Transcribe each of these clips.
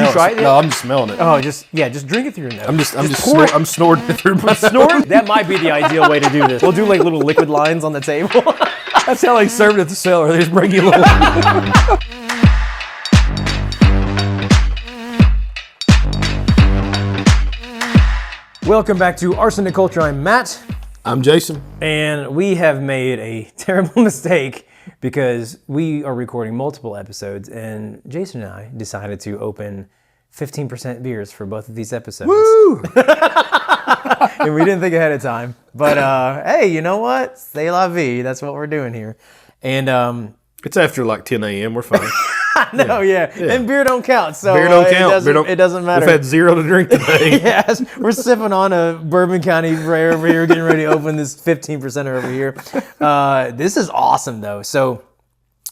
you try it? No, I'm just smelling it. Oh, just drink it through your nose. I'm snorting it through my Snorting? That might be the ideal way to do this. We'll do like little liquid lines on the table. That's how they serve it at the cellar. They just bring you a little. Welcome back to Arsenic Culture. I'm Matt. I'm Jason. And we have made a terrible mistake because we are recording multiple episodes and Jason and I decided to open 15% beers for both of these episodes. Woo! And we didn't think ahead of time. But hey, you know what? C'est la vie. That's what we're doing here. And it's after like 10 a.m. We're fine. No, yeah. And beer don't count. So beer don't count. It doesn't matter. We've had zero to drink today. Yes, we're sipping on a Bourbon County Rare over here, getting ready to open this 15% over here. This is awesome, though. So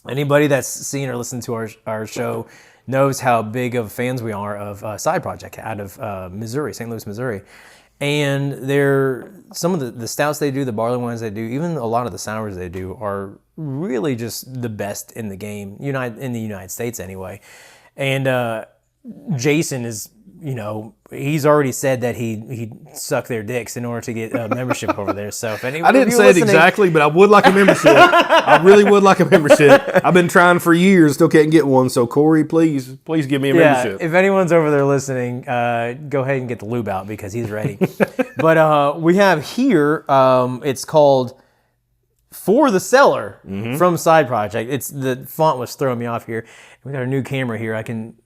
anybody that's seen or listened to our show knows how big of fans we are of Side Project out of Missouri, St. Louis, Missouri. And some of the stouts they do, the barley wines they do, even a lot of the sours they do are really just the best in the game, in the United States anyway. And Jason is, he's already said that he'd suck their dicks in order to get a membership over there. So if anyone, I didn't say it exactly, but I would like a membership. I really would like a membership. I've been trying for years, still can't get one. So Corey, please give me a membership. If anyone's over there listening, go ahead and get the lube out because he's ready. But we have here, it's called For The Cellar from Side Project. The font was throwing me off here. We got a new camera here. I can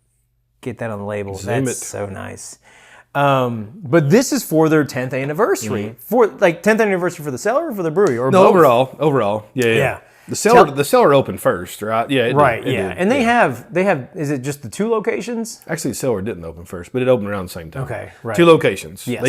get that on the label. That's so nice. But this is for their 10th anniversary. For 10th anniversary for the cellar or for the brewery? Or no, both? overall. Yeah. The cellar opened first, right? Yeah. It did. And they have, is it just the two locations? Actually, the cellar didn't open first, but it opened around the same time. Okay, right. 2 locations. Yes.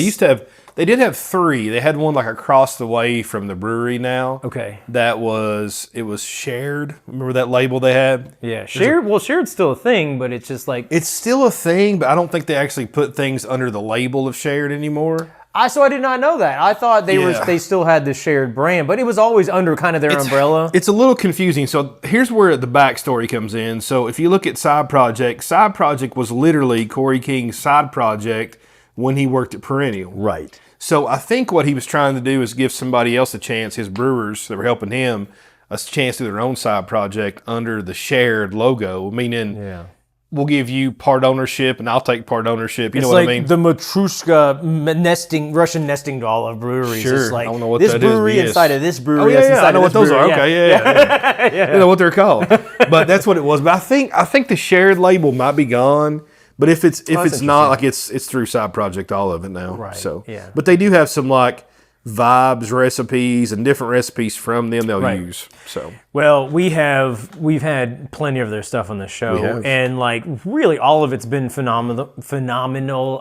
They did have 3. They had one like across the way from the brewery now. Okay. It was shared. Remember that label they had? Yeah, shared. Shared's still a thing, but it's just like... It's still a thing, but I don't think they actually put things under the label of shared anymore. So I did not know that. I thought they still had the shared brand, but it was always under kind of their umbrella. It's a little confusing. So here's where the backstory comes in. So if you look at Side Project was literally Corey King's side project when he worked at Perennial. Right. So I think what he was trying to do is give somebody else a chance, his brewers that were helping him, a chance to do their own side project under the shared logo, meaning we'll give you part ownership and I'll take part ownership. You know what I mean? It's like the Matryoshka Russian nesting doll of breweries. Sure. It's like, I don't know what this that brewery is. inside of this brewery. Oh, yeah. I know what those brewery. are. Okay, yeah. You know what they're called. But that's what it was. But I think the shared label might be gone. But if it's not, like it's through Side Project, all of it now. Right. So yeah. But they do have some like vibes, recipes, and different recipes from them they'll use. So well, we've had plenty of their stuff on the show, and like really all of it's been phenomenal.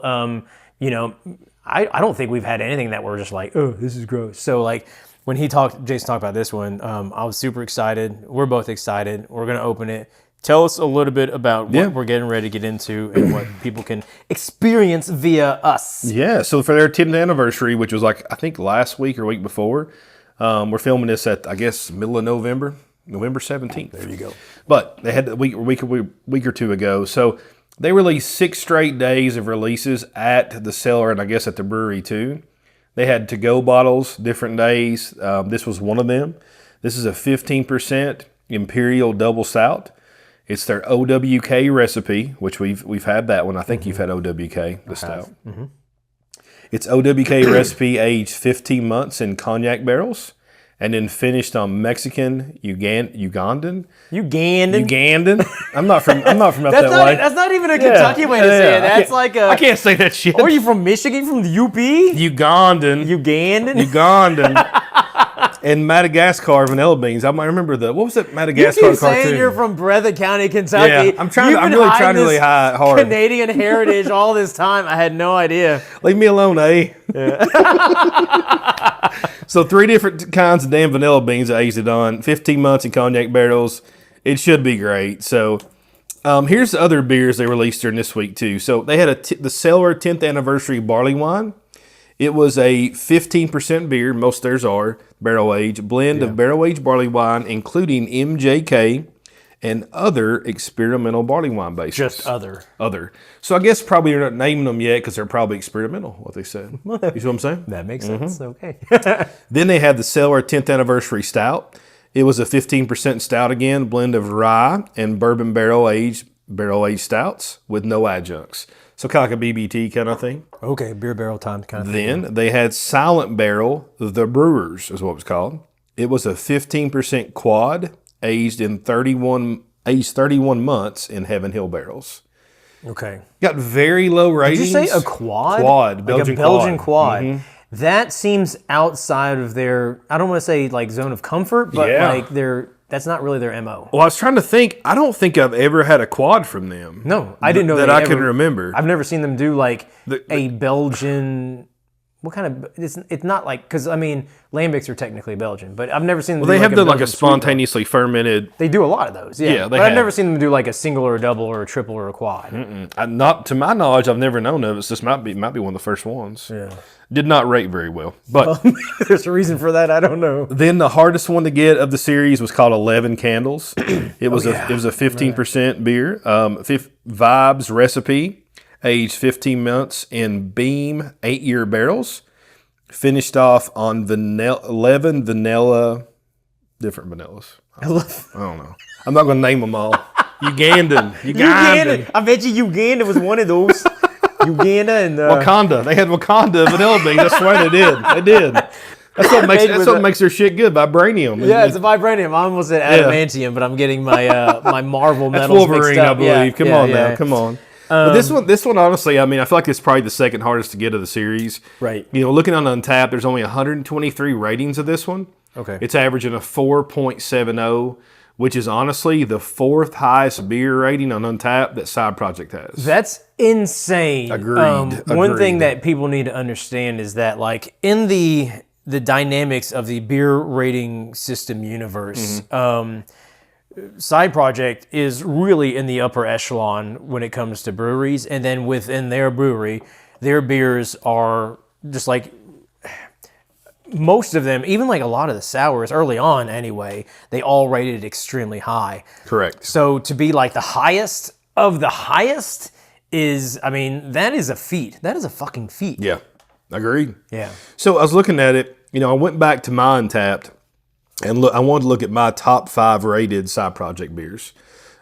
I don't think we've had anything that we're just like, oh, this is gross. So like when Jason talked about this one, I was super excited. We're both excited. We're gonna open it. Tell us a little bit about what we're getting ready to get into and what people can experience via us. Yeah, so for their 10th anniversary, which was like, I think last week or week before, we're filming this at, I guess, middle of November 17th. There you go. But they had a week or two ago. So they released 6 straight days of releases at the cellar and I guess at the brewery too. They had to-go bottles, different days. This was one of them. This is a 15% Imperial Double Stout. It's their OWK Recipe, which we've had that one. I think you've had OWK, the stout. Mm-hmm. It's OWK Recipe aged 15 months in Cognac Barrels, and then finished on Mexican Ugandan. I'm not from out that way. That's not even a Kentucky way to say it. That's like a... I can't say that shit. Or are you from Michigan, from the UP? Ugandan. And Madagascar Vanilla Beans. I remember what was that Madagascar you keep cartoon? Saying you're from Breathitt County, Kentucky. Yeah, I'm really trying really hard. Canadian heritage all this time. I had no idea. Leave me alone, eh? Yeah. So 3 different kinds of damn vanilla beans I aged it on. 15 months in Cognac Barrels. It should be great. So here's the other beers they released during this week too. So they had the Cellar 10th Anniversary Barley Wine. It was a 15% beer, most of theirs are, barrel-aged, blend of barrel-aged barley wine, including MJK and other experimental barley wine bases. Just other. Other. So I guess probably you're not naming them yet because they're probably experimental, what they said. You see what I'm saying? That makes sense. Okay. Then they had the Cellar 10th Anniversary Stout. It was a 15% stout again, blend of rye and bourbon barrel-aged stouts with no adjuncts. So kind of like a BBT kind of thing. Okay, beer barrel time kind of thing. Then they had Silent Barrel, the Brewers is what it was called. It was a 15% quad, aged 31 months in Heaven Hill barrels. Okay. Got very low ratings. Did you say a quad? Quad, Belgian quad. Mm-hmm. That seems outside of their, I don't want to say like zone of comfort, but like that's not really their MO. Well, I was trying to think. I don't think I've ever had a quad from them. No, I didn't know that I can remember. I've never seen them do like a Belgian. What kind of? It's not like, because I mean, lambics are technically Belgian, but I've never seen them. Well, do they have like a spontaneously fermented. They do a lot of those. Yeah, but I've never seen them do like a single or a double or a triple or a quad. Not to my knowledge, I've never known of it. So this might be one of the first ones. Yeah. Did not rate very well, but there's a reason for that. I don't know. Then the hardest one to get of the series was called 11 Candles. It was a 15% beer. Vibes Recipe, aged 15 months in Beam 8-year barrels. Finished off on 11 vanilla, different vanillas. I don't know. I'm not going to name them all. Ugandan. I bet you Uganda was one of those. Uganda and Wakanda. They had Wakanda vanilla beans. I swear they did. They did. That's what makes their shit good. Vibranium. Yeah, it's a vibranium. I almost said adamantium, but I'm getting my my Marvel metals That's Wolverine, mixed up. I believe. Come on now. Come on. But this one, honestly, I mean, I feel like it's probably the second hardest to get of the series. Right. You know, looking on Untappd, there's only 123 ratings of this one. Okay. It's averaging a 4.70, which is honestly the fourth highest beer rating on Untappd that Side Project has. That's insane. Agreed. One thing that people need to understand is that, like, in the dynamics of the beer rating system universe, Side Project is really in the upper echelon when it comes to breweries, and then within their brewery, their beers are just like, most of them, even like a lot of the sours early on anyway, they all rated extremely high. Correct. So to be like the highest of the highest is, I mean, that is a feat. That is a fucking feat. Yeah, agreed. Yeah. So I was looking at it, you know, I went back to my Untappd, and I wanted to look at my top 5 rated Side Project beers.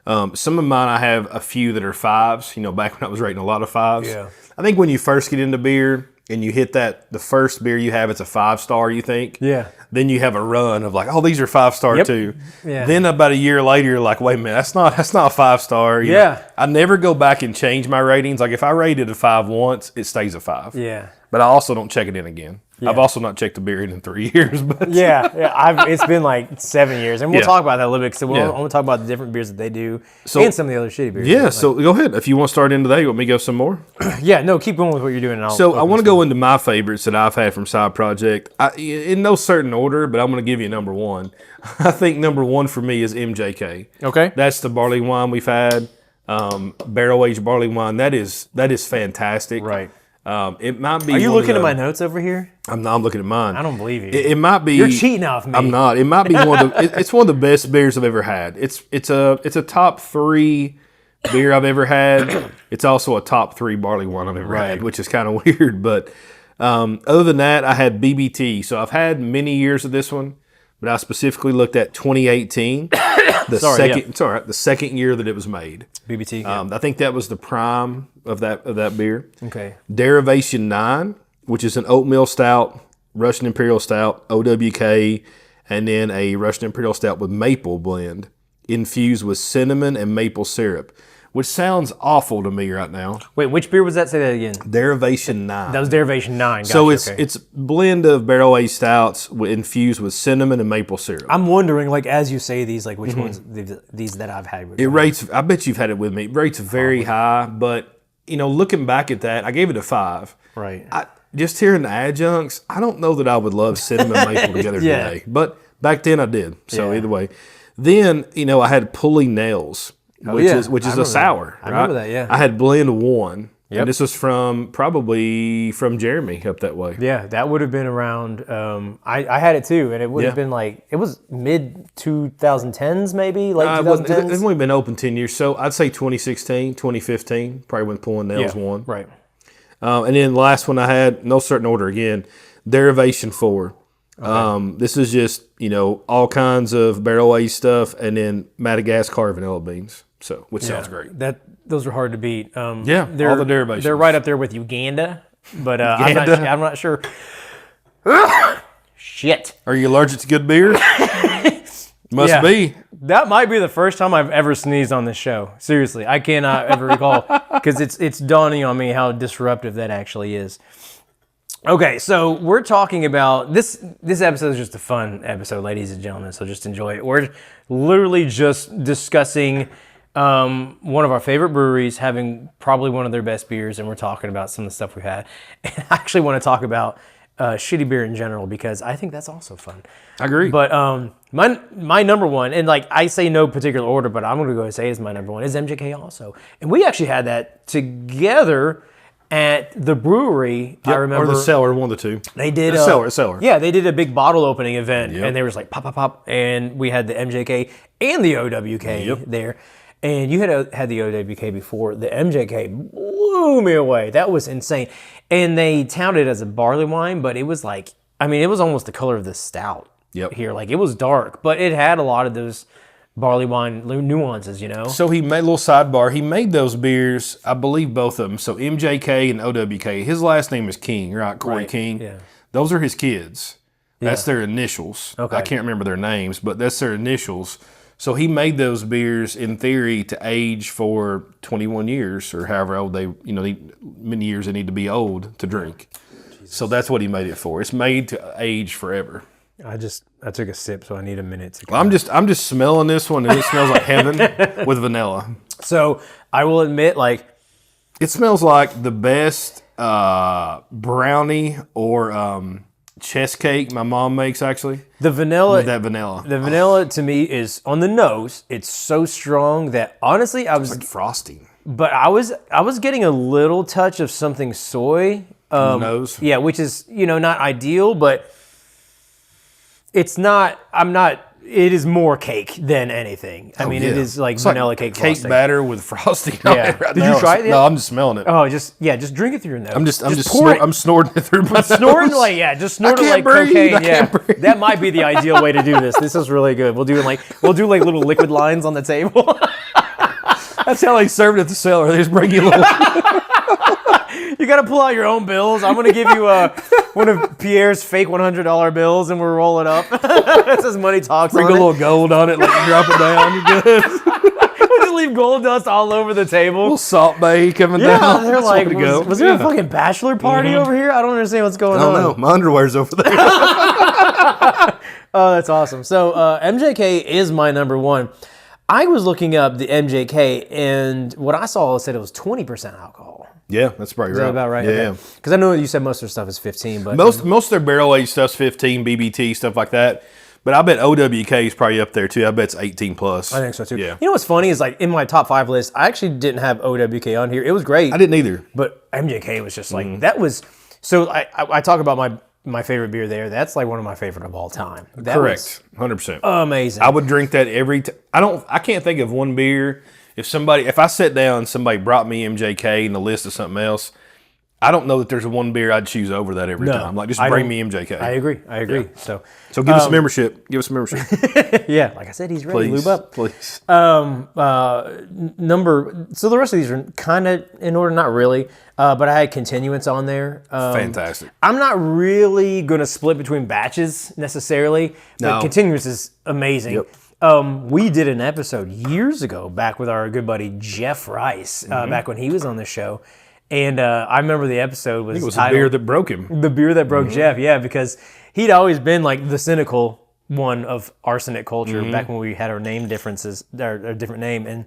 Some of mine, I have a few that are 5s, you know, back when I was rating a lot of 5s. Yeah. I think when you first get into beer and you hit the first beer you have, it's a 5-star, you think. Yeah. Then you have a run of like, oh, these are 5-star too. Yeah. Then about a year later, you're like, wait a minute, that's not a 5-star. You know, I never go back and change my ratings. Like if I rated a 5 once, it stays a 5. Yeah. But I also don't check it in again. Yeah. I've also not checked the beer in 3 years. But it's been like 7 years, and we'll talk about that a little bit. So I want to talk about the different beers that they do, and some of the other shitty beers. Yeah, so go ahead. If you want to start into that, you want me to go some more? Yeah, no, keep going with what you're doing. And I want to go into my favorites that I've had from Side Project. In no certain order, but I'm going to give you number 1. I think number 1 for me is MJK. Okay, that's the barley wine we've had, barrel aged barley wine. That is fantastic. Right. It might be. Are you looking at my notes over here? I'm not. I'm looking at mine. I don't believe you. It might be. You're cheating off me. I'm not. It might be one of the. It's one of the best beers I've ever had. It's a top 3 beer I've ever had. It's also a top 3 barley wine I've ever had, which is kind of weird. But other than that, I had BBT. So I've had many years of this one, but I specifically looked at 2018. The second year that it was made. BBT. I think that was the prime of that beer. Okay. Derivation 9, which is an oatmeal stout, Russian Imperial Stout, OWK, and then a Russian Imperial Stout with maple blend, infused with cinnamon and maple syrup, which sounds awful to me right now. Wait, which beer was that? Say that again. Derivation 9. That was Derivation 9. Gotcha, so it's blend of barrel-aged stouts infused with cinnamon and maple syrup. I'm wondering, like, as you say these, like, which ones, these that I've had. It rates, I bet you've had it with me. It rates very high, but, you know, looking back at that, I gave it a 5. Right. Just hearing the adjuncts, I don't know that I would love cinnamon and maple together today. But back then I did. So either way. Then, you know, I had Pulley Nails. Which is a sour. Right? I remember that, yeah. I had blend 1, Yep. And this was probably from Jeremy up that way. Yeah, that would have been around. I had it too, and it would have Yeah. been like it was mid 2010s, maybe late Well, 2010s. it's only been open 10 years, so I'd say 2016, 2015, probably when Pulling Nails won. Right. And then the last one I had, no certain order again, Derivation 4. Okay. This is just, all kinds of barrel-aged stuff, and then Madagascar Vanilla Beans, which sounds great. Those are hard to beat. Yeah, they're, all the derivations. They're right up there with Uganda, but I'm not sure. Shit. Are you allergic to good beer? Must be. That might be the first time I've ever sneezed on this show. Seriously, I cannot ever recall because it's dawning on me how disruptive that actually is. Okay, so we're talking about this episode is just a fun episode, ladies and gentlemen, so just enjoy it. We're literally just discussing one of our favorite breweries having probably one of their best beers, and we're talking about some of the stuff we've had. And I actually want to talk about shitty beer in general because I think that's also fun. I agree. But my number one, and like I say no particular order, but I'm going to go and say is my number one, is MJK also. And we actually had that together at the brewery. Yep, I remember. or the cellar, one of the two. They did the cellar. Yeah, they did a big bottle opening event, Yep. and they were just like pop, pop, pop, and we had the MJK and the OWK there. And you had the OWK before. The MJK blew me away. That was insane. And they touted it as a barley wine, but it was like, it was almost the color of the stout here. Like, it was dark, but it had a lot of those barley wine nuances, So he made a little sidebar. He made those beers, I believe both of them. So MJK and OWK. His last name is King, right? Corey King. Yeah. Those are his kids. That's their initials. Okay. I can't remember their names, but that's their initials. So he made those beers in theory to age for 21 years or however old many years they need to be old to drink. Jesus. So that's what he made it for. It's made to age forever. I took a sip, so I need a minute to. Well, I'm just smelling this one, and it smells like heaven with vanilla. So I will admit, it smells like the best brownie or chess cake my mom makes. Actually, the vanilla. With that vanilla. The vanilla to me is on the nose. It's so strong that honestly, I was like frosting. But I was getting a little touch of something soy. On the nose. Yeah, which is not ideal, but. It's not. It is more cake than anything. It is like vanilla cake frosting. Batter with frosting. Yeah. Right Did now. you try it yet? No, I'm just smelling it. Oh, just drink it through your nose. I'm snorting it through my nose. Snorting just snort it like breathe. cocaine. Yeah, that might be the ideal way to do this. This is really good. We'll do little liquid lines on the table. That's how they serve it at the cellar. They just bring you a little. You got to pull out your own bills. I'm going to give you one of Pierre's fake $100 bills, and we'll roll it up. It says money talks. Bring a little gold on it, like you drop it down. You're good. We'll just leave gold dust all over the table. A little Salt Bay coming down. Yeah, they're That's like, way to go. was there a fucking bachelor party over here? I don't understand what's going on. I don't know. My underwear's over there. Oh, that's awesome. So MJK is my number one. I was looking up the MJK, and what I saw said it was 20% alcohol. Yeah, that's probably right. Is that about right? Yeah. Because I know you said most of their stuff is 15, but Most of their barrel aged stuff's 15, BBT, stuff like that. But I bet OWK is probably up there too. I bet it's 18 plus. I think so too. Yeah. You know what's funny is in my top 5 list, I actually didn't have OWK on here. It was great. I didn't either. But MJK was just that was, so I talk about my favorite beer there. That's one of my favorite of all time. That Correct. 100%. Amazing. I would drink that every time. I can't think of one beer. If I sat down and somebody brought me MJK and a list of something else, I don't know that there's one beer I'd choose over that every time. Just bring me MJK. I agree. Yeah. So give us a membership. Give us a membership. Yeah, like I said, he's ready. Please, lube up. please. So the rest of these are kind of in order, not really, but I had continuance on there. Fantastic. I'm not really going to split between batches necessarily, but No. continuance is amazing. Yep. We did an episode years ago back with our good buddy Jeff Rice, back when he was on the show. And I remember the episode was It was titled, the beer that broke him. The beer that broke Jeff, yeah, because he'd always been the cynical one of arsenic culture back when we had our name differences, our different name. And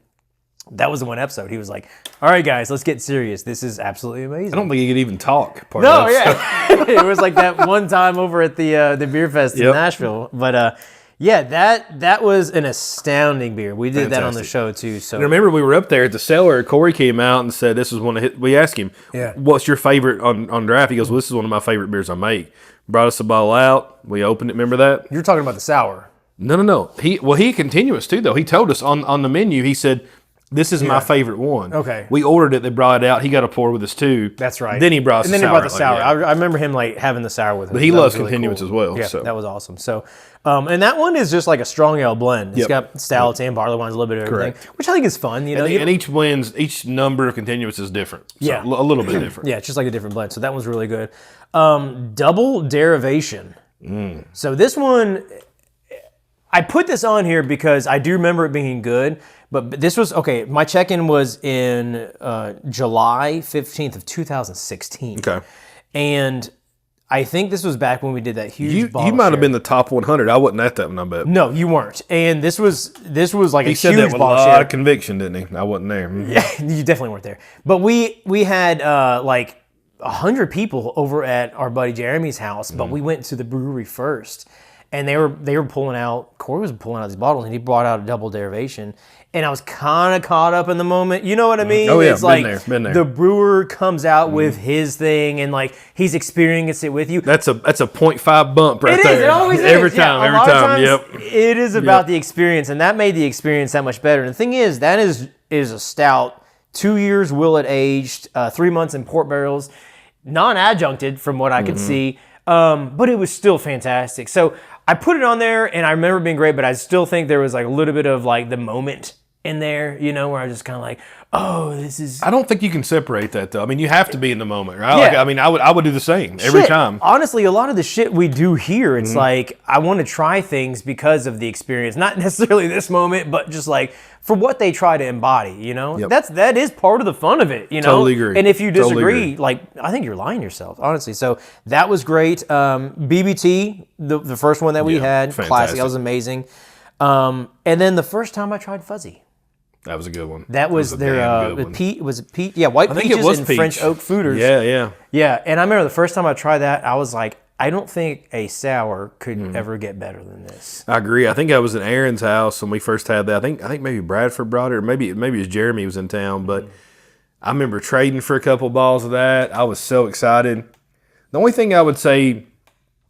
that was the one episode. He was like, all right, guys, let's get serious. This is absolutely amazing. I don't think he could even talk. Yeah. It was like that one time over at the beer fest in Nashville. But Yeah, that was an astounding beer. We did that on the Fantastic. show too. So And remember, we were up there at the cellar. Corey came out and said, "This is one of his." We asked him, Yeah. "What's your favorite on draft?" He goes, "Well, this is one of my favorite beers I make." Brought us a bottle out. We opened it. Remember that? you're talking about the sour. No. He continuous too though. He told us on the menu. He said, "This is my favorite one." Okay. We ordered it. They brought it out. He got a pour with us too. That's right. Then he brought us. And then the he brought the sour. sour. Like, I remember him like having the sour with him. But he That loves was really continuance cool. as well. Yeah, so. that was awesome. So, and that one is just like a strong ale blend. It's Yep. got stouts and barley wines, a little bit of everything, Correct. which I think is fun. You know, And each number of continuance is different. So Yeah. a little bit different. yeah, it's just like a different blend. So that one's really good. Double derivation. So this one, I put this on here because I do remember it being good. But this was okay. My check-in was in July 15th of 2016. Okay. And I think this was back when we did that huge. You bottle might have share. been the top 100. I wasn't at that one, I bet. No, you weren't. And this was like He a said huge that with a bottle lot share. of conviction, didn't he? I wasn't there. Yeah, you definitely weren't there. But we had like 100 people over at our buddy Jeremy's house, but we went to the brewery first. And they were pulling out, Corey was pulling out these bottles, and he brought out a double derivation. And I was kind of caught up in the moment. You know what I mean? Oh, yeah, it's been like there, been there. the brewer comes out with his thing, and like he's experiencing it with you. That's a 0.5 bump right It there. is. It always every is. Yeah, time. a Every lot of time. times Yep. It is about the experience, and that made the experience that much better. And the thing is, that is a stout, 2 years willet aged, 3 months in port barrels, non-adjuncted from what I could see, but it was still fantastic. So I put it on there, and I remember it being great, but I still think there was like a little bit of like the moment in there, you know, where I was just kind of like, oh, this is. I don't think you can separate that though. I mean, you have to be in the moment, right? Yeah. Like, I mean, I would do the same every Shit. time. Honestly, a lot of the shit we do here, it's like I want to try things because of the experience, not necessarily this moment, but just like for what they try to embody. You know, Yep. that is part of the fun of it. You know, Totally agree. And if you Totally disagree, agree. like I think you're lying to yourself, honestly. So that was great. BBT, the first one that we had, classic. fantastic. That was amazing. And then the first time I tried fuzzy. That was a good one. That was a their damn good one. peach. Was it peach? Yeah, white I think peaches it was and peach. French oak fooders. Yeah. Yeah, and I remember the first time I tried that, I was like, I don't think a sour could ever get better than this. I agree. I think I was at Aaron's house when we first had that. I think maybe Bradford brought it, or maybe it was Jeremy was in town. But I remember trading for a couple bottles of that. I was so excited. The only thing I would say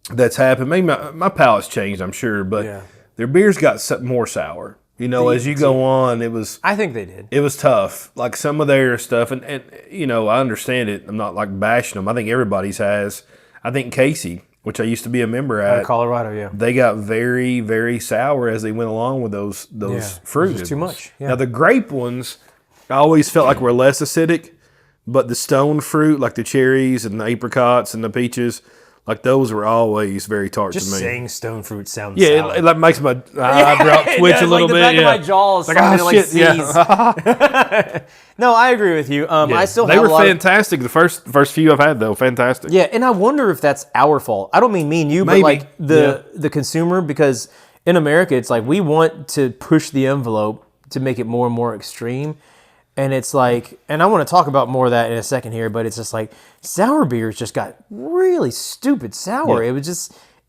that's happened, maybe my palate's changed, I'm sure, but their beers got more sour. You know, as you go on, it was I think they did. it was tough. Like some of their stuff, and you know, I understand it. I'm not like bashing them. I think everybody's has. I think Casey, which I used to be a member at, Colorado, yeah. they got very, very sour as they went along with those fruit. It was too much, yeah. Now the grape ones, I always felt like were less acidic, but the stone fruit, like the cherries and the apricots and the peaches, like those were always very tart Just to me. saying stone fruit sounds Yeah, sour. it like makes my eyebrow It twitch does, a little like the bit. back Yeah, of my jaw is like, starting to like shit, seize. yeah. No, I agree with you. I still They have were a lot of, fantastic. The first few I've had though, fantastic. yeah, and I wonder if that's our fault. I don't mean me and you, Maybe. but like the consumer, because in America, it's like we want to push the envelope to make it more and more extreme. And it's like, and I want to talk about more of that in a second here, but it's just like sour beers just got really stupid sour. Yeah.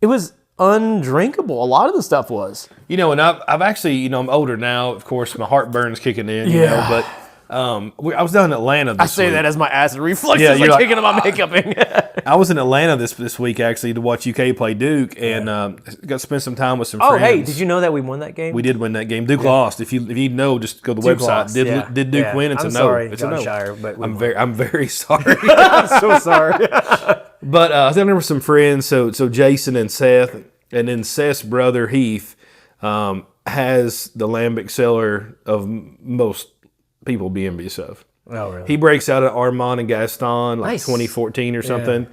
It was undrinkable. A lot of the stuff was. You know, and I've actually, you know, I'm older now. Of course, my heartburn's kicking in. You know, but I was down in Atlanta. I say that as my acid reflux Yeah, is you're like like, kicking in my makeup in. I was in Atlanta this week actually to watch UK play Duke, and got to spend some time with some Oh, friends. hey, did you know that we won that game? We did win that game. Duke lost. If you know, just go to the Duke website. lost, yeah. Did Duke Yeah. win? It's I'm a no. sorry, It's John a no. Shire, but we won. I'm very sorry. I'm so sorry. But I was down there with some friends. So Jason and Seth, and then Seth's brother Heath has the lambic cellar of most people be envious of. Oh, really? He breaks out at Armand and Gaston like Nice. 2014 or something,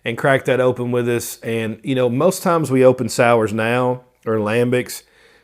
and cracked that open with us. And you know, most times we open sours now or lambics,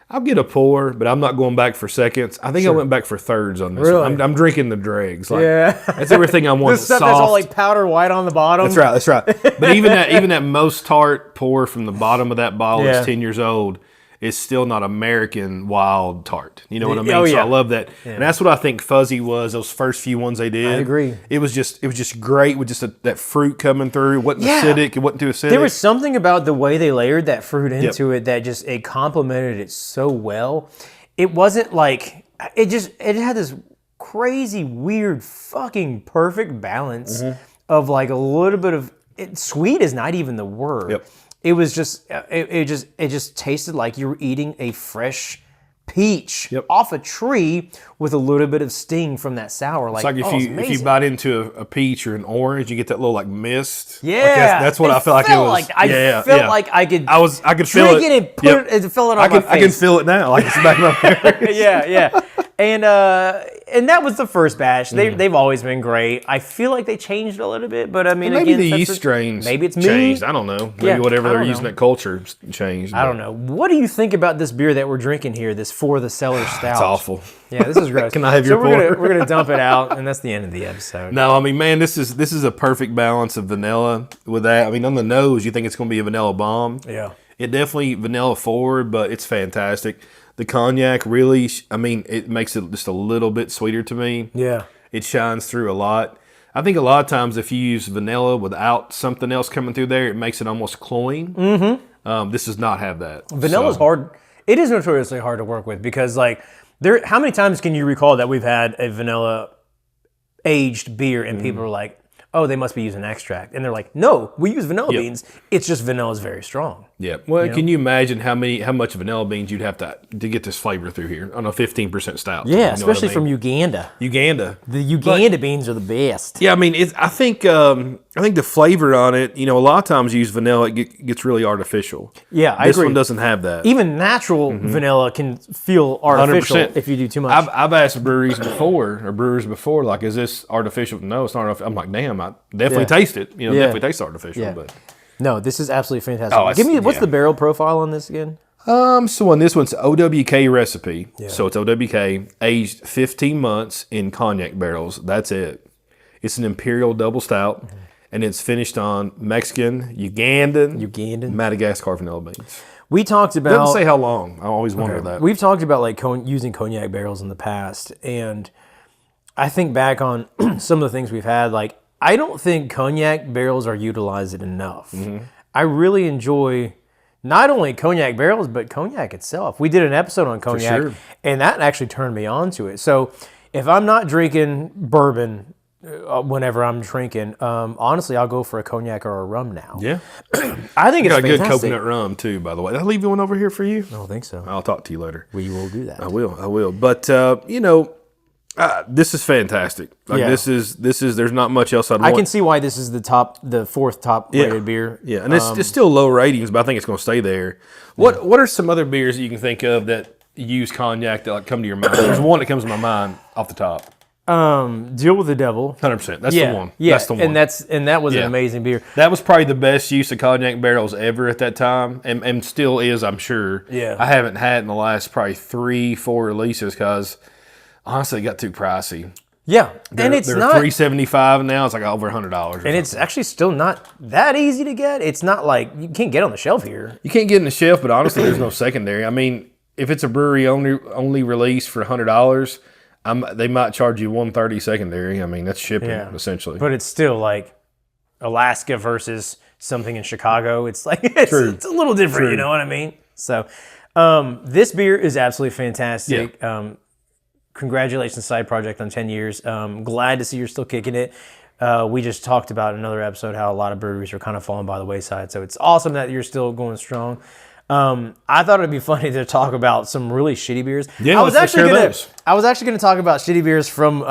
I'll get a pour, but I'm not going back for seconds. I think I went back for thirds on this. Really? One. I'm drinking the dregs. Like, Yeah. that's everything I want. This stuff soft. that's all like powder white on the bottom. That's right. But even that most tart pour from the bottom of that bottle Yeah. that's 10 years old is still not American wild tart. You know what I mean? Oh, So yeah. I love that. And that's what I think Fuzzy was, those first few ones they did. I agree. It was just great with just that fruit coming through. It wasn't acidic. It wasn't too acidic. There was something about the way they layered that fruit into it that just, it complemented it so well. It wasn't like, it had this crazy, weird, fucking perfect balance of like a little bit of, sweet is not even the word. Yep. It was just, it just tasted like you were eating a fresh peach off a tree with a little bit of sting from that sour. It's like if you bite into a peach or an orange, you get that little like mist. Yeah, like that's what I felt like it was. I felt like I could. I could feel drink it and fill it on my face. I can feel it now, like it's back in my face. yeah. And that was the first batch. They've always been great. I feel like they changed a little bit, but I mean, maybe again, the yeast strains maybe it's changed. me. I don't know. Maybe whatever they're using that culture changed. I don't know. What do you think about this beer that we're drinking here? This For The Cellar stout. It's awful. Yeah, this is gross. Can I have your pour? We're gonna dump it out, and that's the end of the episode. No, I mean, man, this is a perfect balance of vanilla with that. I mean, on the nose, you think it's going to be a vanilla bomb. Yeah. It definitely vanilla forward, but it's fantastic. The cognac really, I mean, it makes it just a little bit sweeter to me. Yeah. It shines through a lot. I think a lot of times if you use vanilla without something else coming through there, it makes it almost cloying. Mm-hmm. This does not have that. Vanilla's hard. It is notoriously hard to work with because, like, how many times can you recall that we've had a vanilla aged beer and people are like, oh, they must be using extract. And they're like, no, we use vanilla beans. It's just vanilla's very strong. Yeah. Well, can you imagine how much vanilla beans you'd have to get this flavor through here on a 15% stout? Yeah, especially from Uganda. Uganda. The Uganda beans are the best. Yeah, I mean, I think the flavor on it, a lot of times you use vanilla, it gets really artificial. Yeah, I This agree. one doesn't have that. Even natural vanilla can feel artificial 100%. if you do too much. I've asked brewers before, like, is this artificial? No, it's not artificial. I'm like, damn, I definitely taste it. Definitely tastes artificial. But no, this is absolutely fantastic. Oh, Give me, what's the barrel profile on this again? So on this one's OWK Recipe. Yeah. So it's OWK, aged 15 months in cognac barrels. That's it. It's an imperial double stout, and it's finished on Mexican, Ugandan, Madagascar Vanilla Beans. We talked about... Doesn't say how long. I always wonder that. We've talked about like using cognac barrels in the past, and I think back on some of the things we've had, like, I don't think cognac barrels are utilized enough. I really enjoy not only cognac barrels, but cognac itself. We did an episode on cognac, and that actually turned me on to it. So if I'm not drinking bourbon whenever I'm drinking, honestly, I'll go for a cognac or a rum now. Yeah. I think it's got a fantastic. good coconut rum, too, by the way. Did I leave you one over here for you? I don't think so. I'll talk to you later. We will do that. I will. But, this is fantastic. Like, this is. There's not much else I'd want. I can see why this is the fourth top rated beer. Yeah, and it's still low ratings, but I think it's going to stay there. What are some other beers that you can think of that use cognac that like come to your mind? There's one that comes to my mind off the top. Deal with the Devil. 100%. That's the one. Yeah, that's the one. And that was an amazing beer. That was probably the best use of cognac barrels ever at that time, and still is, I'm sure. Yeah. I haven't had in the last probably 3-4 releases because honestly, it got too pricey. Yeah, and it's they're not $375 now. It's like over $100. And it's actually still not that easy to get. It's not like you can't get on the shelf here. You can't get in the shelf, but honestly, there's no secondary. I mean, if it's a brewery only release for $100, they might charge you $130 secondary. I mean, that's shipping essentially. But it's still like Alaska versus something in Chicago. It's like it's a little different. You know what I mean? So this beer is absolutely fantastic. Yeah. Congratulations, Side Project, on 10 years. Glad to see you're still kicking it. We just talked about in another episode how a lot of breweries are kind of falling by the wayside. So it's awesome that you're still going strong. I thought it'd be funny to talk about some really shitty beers. Yeah, I was actually gonna talk about shitty beers from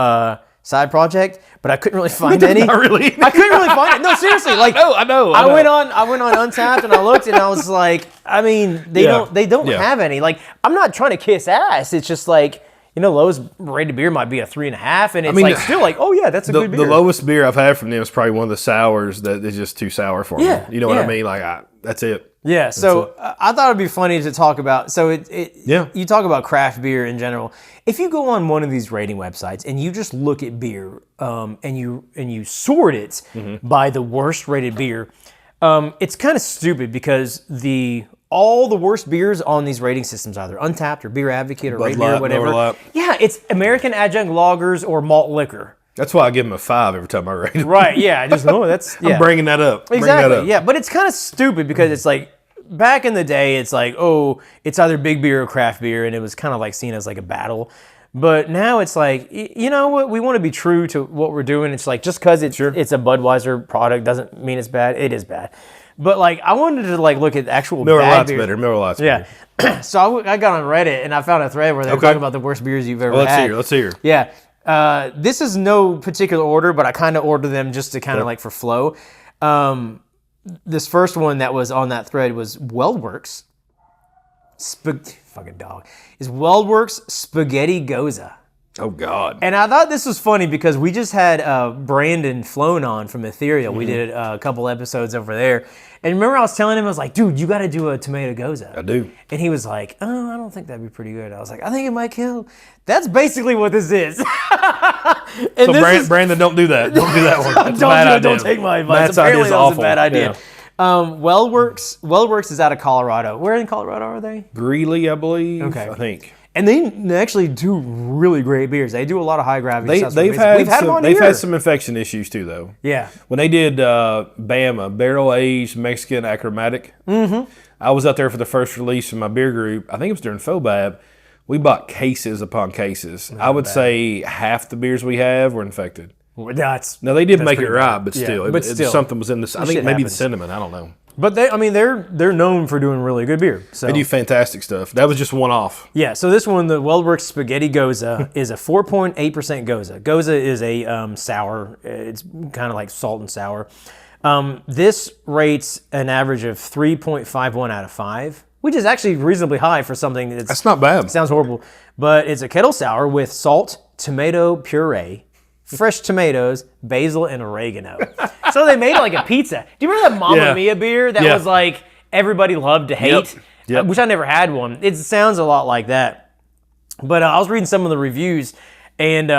Side Project, but I couldn't really find any. Not really. I couldn't really find it. No, seriously. Like I know. I went on Untapped and I looked and I was like, I mean, they don't have any. Like, I'm not trying to kiss ass. It's just like, lowest rated beer might be a 3.5, and it's still like, oh yeah, that's a good beer. The lowest beer I've had from them is probably one of the sours that is just too sour for me. You know what I mean? Like, that's it. Yeah. So I thought it'd be funny to talk about. So you talk about craft beer in general. If you go on one of these rating websites and you just look at beer, and you sort it by the worst rated beer, it's kind of stupid because the all the worst beers on these rating systems, either Untapped or Beer Advocate or Bud Rate Beer, Light, whatever. Miller Lite. Yeah, it's American adjunct lagers or malt liquor. That's why I give them a 5 every time I rate them. Right, yeah. Just, that's, yeah. I'm bringing that up. Bring Exactly, that up. yeah. But it's kind of stupid because it's like, back in the day, it's like, oh, it's either big beer or craft beer, and it was kind of like seen as like a battle. But now it's like, you know what? We want to be true to what we're doing. It's like, just because it's a Budweiser product doesn't mean it's bad. It is bad. But like, I wanted to like look at actual Miller bad Lite's beers. better. Miller Lite's better. Yeah. So I got on Reddit and I found a thread where they were talking about the worst beers you've ever had. Let's hear. Yeah. This is no particular order, but I kind of ordered them just to kind of like for flow. This first one that was on that thread was Weldworks. Fucking dog. Is Weldworks Spaghetti Goza. Oh, God. And I thought this was funny because we just had Brandon Flown on from Ethereal. We did a couple episodes over there. And remember I was telling him, I was like, dude, you got to do a tomato goza. I do. And he was like, oh, I don't think that'd be pretty good. I was like, I think it might kill. That's basically what this is. So Brandon, don't do that. Don't do that one. That's a bad idea. Don't take my advice. Matt's Apparently idea is that was awful. a bad idea. Yeah. Weldworks is out of Colorado. Where in Colorado are they? Greeley, I believe. Okay. I think. And they actually do really great beers. They do a lot of high gravity stuff. They've had some infection issues too, though. Yeah. When they did Bama, barrel aged Mexican achromatic, I was out there for the first release of my beer group. I think it was during FOBAB. We bought cases upon cases. I would say half the beers we have were infected. Now they did make it right, but still, but still, something was in this. I think shit maybe happens. the cinnamon. I don't know. But they're known for doing really good beer. So They do fantastic stuff. That was just one off. yeah. So this one, the Weldworks Spaghetti Goza, is a 4.8% Goza. Goza is a sour. It's kind of like salt and sour. This rates an average of 3.51 out of 5, which is actually reasonably high for something That's not bad. sounds horrible. But it's a kettle sour with salt, tomato puree, fresh tomatoes, basil, and oregano. So they made it like a pizza. Do you remember that Mamma Mia beer that was like everybody loved to hate? Yep. Which I never had one. It sounds a lot like that. But I was reading some of the reviews, and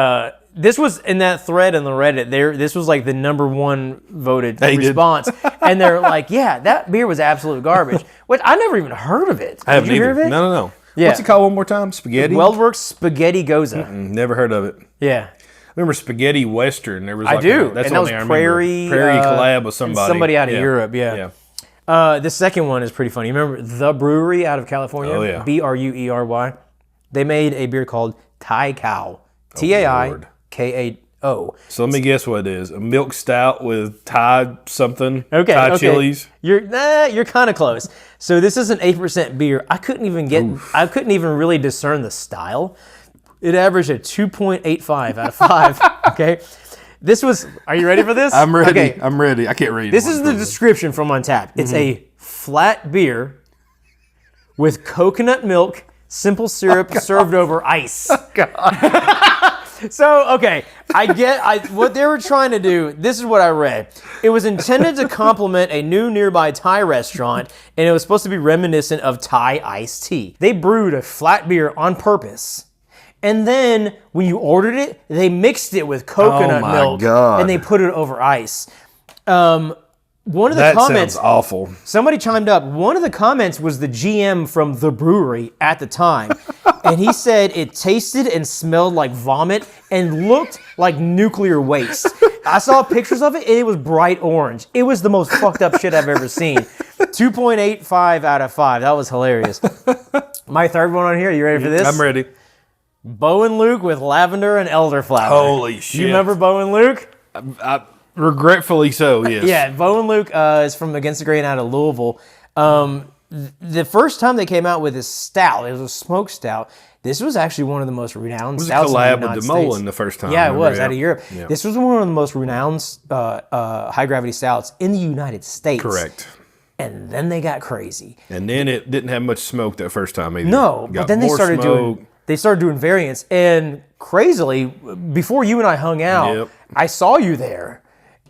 this was in that thread on the Reddit. This was like the #1 voted response. And they're like, yeah, that beer was absolute garbage. Which I never even heard of it. I haven't Did you hear either. of it? No. Yeah. What's it called one more time? Spaghetti? Weldworks Spaghetti Goza. Never heard of it. Yeah. Remember Spaghetti Western? There was like I do. That's and that was I Prairie collab with somebody. Somebody out of Europe, yeah. The second one is pretty funny. Remember The Brewery out of California? Oh, yeah. Breury. They made a beer called Thai Cow. Taiko. So let me guess what it is. A milk stout with Thai something. Okay. Thai chilies. You're kind of close. So this is an 8% beer. I couldn't even really discern the style. It averaged a 2.85 out of 5. Okay. Are you ready for this? I'm ready. Okay. I'm ready. I can't read. This is the description from Untapped. It's a flat beer with coconut milk, simple syrup served over ice. Oh, God. So, okay, what they were trying to do, this is what I read. It was intended to complement a new nearby Thai restaurant, and it was supposed to be reminiscent of Thai iced tea. They brewed a flat beer on purpose. And then when you ordered it, they mixed it with coconut milk. God. And they put it over ice. One of the That comments, sounds awful. somebody chimed up. One of the comments was the GM from the brewery at the time. And he said it tasted and smelled like vomit and looked like nuclear waste. I saw pictures of it and it was bright orange. It was the most fucked up shit I've ever seen. 2.85 out of 5. That was hilarious. My third one on here. You ready for this? I'm ready. Bo and Luke with lavender and elderflower. Holy shit. You remember Bo and Luke? Regretfully so, yes. Yeah, Bo and Luke is from Against the Grain out of Louisville. The first time they came out with this stout, it was a smoked stout. This was actually one of the most renowned stouts in the It was a collab United with States. DeMolin the first time. Yeah, it was out of Europe. Yeah. This was one of the most renowned high gravity stouts in the United States. Correct. And then they got crazy. And then it didn't have much smoke that first time either. No, but then they started doing variants. And crazily, before you and I hung out, I saw you there.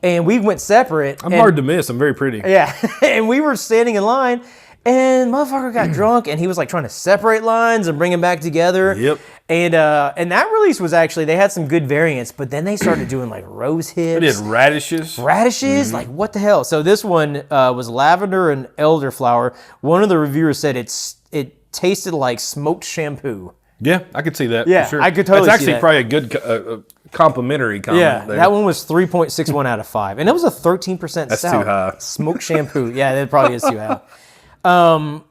And we went separate. I'm hard to miss. I'm very pretty. Yeah, and we were standing in line, And motherfucker got drunk, and he was like trying to separate lines and bring them back together. Yep. And that release was actually, they had some good variants, but then they started doing like rose hips. They did radishes. Radishes? Like, what the hell? So this one was lavender and elderflower. One of the reviewers said it tasted like smoked shampoo. Yeah, I could see that. Yeah, for sure. I could totally That's see actually that. probably a good complimentary comment. Yeah, there. that one was 3.61 out of 5. And that was a 13% That's stout. too high. Smoked shampoo. Yeah, that probably is too high.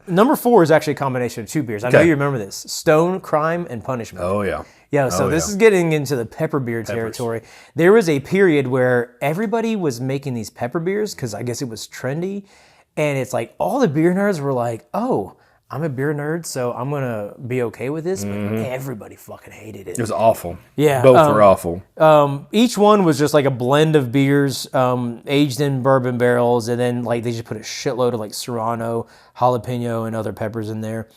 Number 4 is actually a combination of 2 beers. I know you remember this. Stone, Crime, and Punishment. Oh, yeah. Yeah, so this is getting into the pepper beer territory. There was a period where everybody was making these pepper beers because I guess it was trendy. And it's like all the beer nerds were like, oh, I'm a beer nerd, so I'm going to be okay with this. But everybody fucking hated it. It was awful. Yeah. Both were awful. Each one was just like a blend of beers aged in bourbon barrels. And then like they just put a shitload of like serrano, jalapeno, and other peppers in there.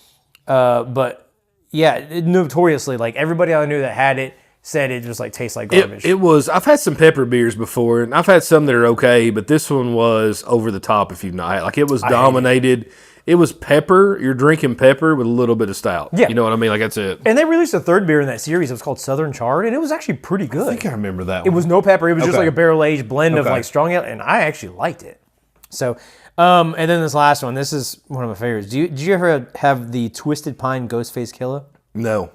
But yeah, notoriously, like everybody I knew that had it said it just like tastes like garbage. It was. I've had some pepper beers before, and I've had some that are okay, but this one was over the top. If you've not had, like, it was dominated. It was pepper. You're drinking pepper with a little bit of stout. Yeah. You know what I mean? Like, that's it. And they released a 3rd beer in that series. It was called Southern Charred, and it was actually pretty good. I think I remember that one. It was no pepper. It was just Okay. like a barrel-aged blend of Okay. like strong ale, and I actually liked it. So, and then this last one. This is one of my favorites. Did you ever have the Twisted Pine Ghostface Killer? No.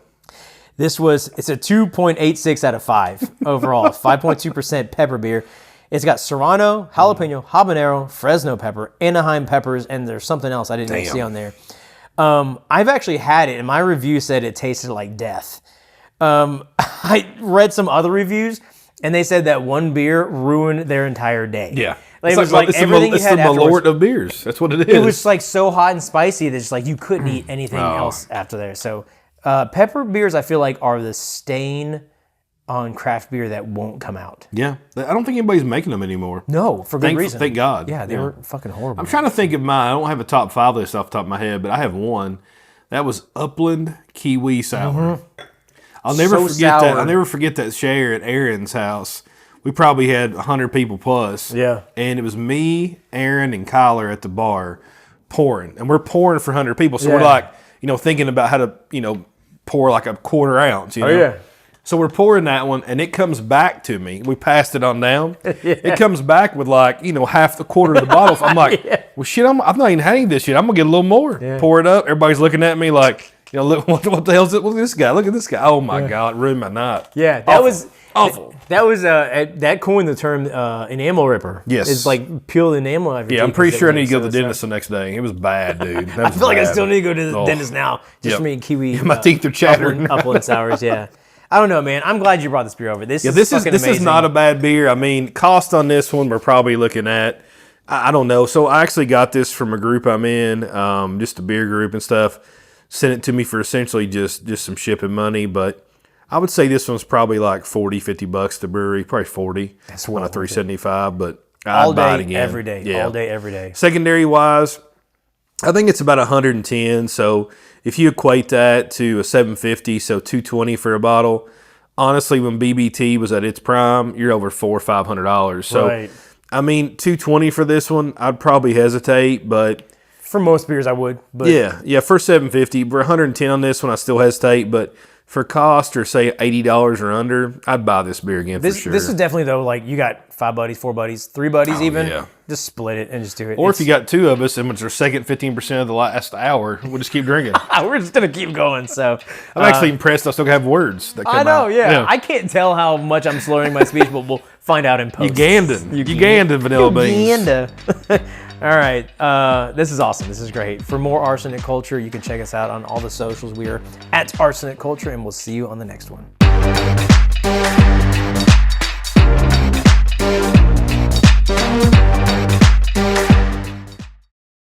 It's a 2.86 out of 5 overall, 5.2% pepper beer. It's got serrano, jalapeno, habanero, Fresno pepper, Anaheim peppers, and there's something else I didn't even see on there. I've actually had it, and my review said it tasted like death. I read some other reviews, and they said that one beer ruined their entire day. Yeah. Like, it was like everything you had the afterwards. Malort of beers. That's what it is. It was like so hot and spicy that just like you couldn't eat anything else after there. So pepper beers, I feel like, are the stain on craft beer that won't come out. Yeah. I don't think anybody's making them anymore. No, for good reason. Thank God. Yeah, they were fucking horrible. I'm trying to think of mine. I don't have a top 5 list off the top of my head, but I have one. That was Upland Kiwi Sour. I'll never forget that. I'll never forget that share at Aaron's house. We probably had 100 people plus. Yeah. And it was me, Aaron, and Kyler at the bar pouring. And we're pouring for 100 people. So we're like, thinking about how to, pour like a quarter ounce, Oh, yeah. So we're pouring that one, and it comes back to me. We passed it on down. It comes back with like, half the quarter of the bottle. So I'm like, well, shit, I'm not even having this shit. I'm going to get a little more. Yeah. Pour it up. Everybody's looking at me like, look, what the hell is it? Look at this guy. Look at this guy. Oh, my God. It ruined my night. Yeah, that was awful. That was that coined the term enamel ripper. Yes. It's like peel the enamel out of your Yeah, I'm teeth pretty sure I because need to go to it the was dentist the next day. It was bad, dude. I feel like I still need to go to the dentist now just for me and kiwi. My teeth are chattering. Upland sours, yeah. I don't know, man. I'm glad you brought this beer over. This is amazing. Not a bad beer. I mean, cost on this one we're probably looking at, I don't know. So I actually got this from a group I'm in, just a beer group and stuff. Sent it to me for essentially just some shipping money, but I would say this one's probably like $40-$50 at the brewery, probably 40. That's one of $3.75, but all I'd buy it day, again. every day, Yeah. all day, every day. Secondary wise, I think it's about 110. So if you equate that to a 750, so $220 for a bottle. Honestly, when BBT was at its prime, you're over $400 or $500. So Right. I mean, $220 for this one, I'd probably hesitate, but For most beers, I would. But yeah, for $750, for 110 on this one, I still hesitate, but for cost or say $80 or under, I'd buy this beer again for sure. This is definitely, though, like you got 5 buddies, 4 buddies, 3 buddies even. yeah. Just split it and just do it. Or if you got 2 of us and it's our second 15% of the last hour, we'll just keep drinking. We're just going to keep going. So I'm actually impressed I still have words that come out. I know, yeah. I can't tell how much I'm slurring my speech, but we'll find out in post. Ugandan vanilla beans. Uganda. All right. This is awesome. This is great. For more Arsenic Culture, you can check us out on all the socials. We are at Arsenic Culture, and we'll see you on the next one.